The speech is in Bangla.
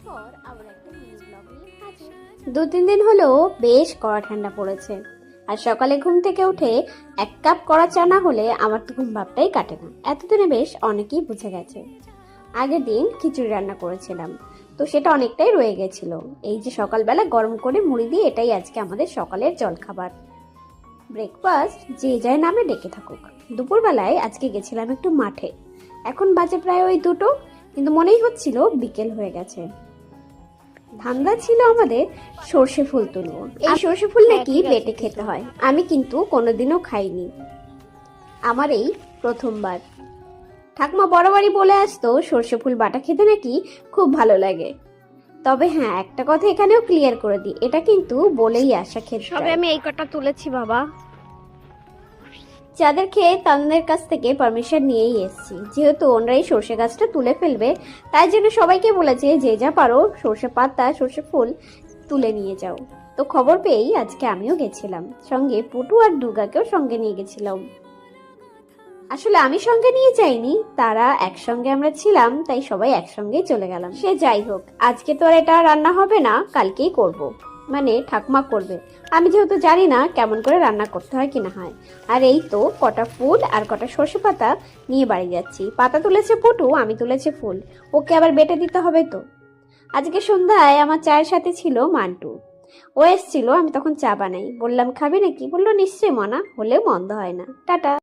পর আবার একটা মিনি ব্লগ নিয়ে হাজির। 2-3 দিন হলো বেশ কড়া ঠান্ডা পড়েছে, আর সকালে ঘুম থেকে উঠে 1 কাপ কড়া চা না হলে আমার তো ঘুম ভাবটাই কাটে না। এতদিনে বেশ অনেকেই বুঝে গেছে। আগের দিন খিচুড়ি রান্না করেছিলাম, তো সেটা অনেকটাই রয়ে গেছিল। এই যে সকালবেলা গরম করে মুড়ি দিয়ে এটাই আজকে আমাদের সকালের জলখাবার, ব্রেকফাস্ট যে যায় নামে ডেকে থাকুক। দুপুরবেলায় আজকে গেছিলাম একটু মাঠে। এখন বাজে প্রায় ওই 2টো, কিন্তু মনেই হচ্ছিল বিকেল হয়ে গেছে। ধান্দা ছিল আমাদের সর্ষে ফুল তুলবো। এই সর্ষে ফুল নাকি বেটে খেতে হয়, আমি কিন্তু কোনোদিনও খাইনি, আমার এই প্রথমবার। ঠাকুমা বরাবরই বলে আসতো সর্ষে ফুল বাটা খেতে নাকি খুব ভালো লাগে। তবে হ্যাঁ, একটা কথা এখানেও ক্লিয়ার করে দিই, এটা কিন্তু বলেই আসা খেতে। সবে আমি এই কটা তুলেছি বাবা। যাদের খেয়ে তাদের কাছ থেকে পারমিশন নিয়েই এসেছি, যেহেতু ওনারাই সর্ষে গাছটা তুলে ফেলবে, তাই জন্য সবাইকে বলেছে যে যা পারো সর্ষে পাতা সর্ষে ফুল তুলে নিয়ে যাও। তো খবর পেয়েই আজকে আমিও গেছিলাম, সঙ্গে পুটু আর দুর্গাকেও সঙ্গে নিয়ে গেছিলাম। আসলে আমি সঙ্গে নিয়ে যাইনি, তারা একসঙ্গে আমরা ছিলাম, তাই সবাই একসঙ্গেই চলে গেলাম। সে যাই হোক, আজকে তো আর এটা রান্না হবে না, কালকেই করব। মানে ঠাকুমা করবে, আমি যেহেতু জানি না কেমন করে রান্না করতে হয় কিনা হয়। আর এই তো কটা ফুল আর কটা সর্ষে পাতা নিয়ে বাড়ি যাচ্ছি। পাতা তুলেছে পটু, আমি তুলেছে ফুল, ওকে আবার বেটে দিতে হবে তো। আজকে সন্ধ্যায় আমার চায়ের সাথে ছিল মান্টু, ও এসছিল। আমি তখন চা বানাই, বললাম খাবি নাকি, বললো নিশ্চয়ই মনা, হলেও মন্দ হয় না। টাটা।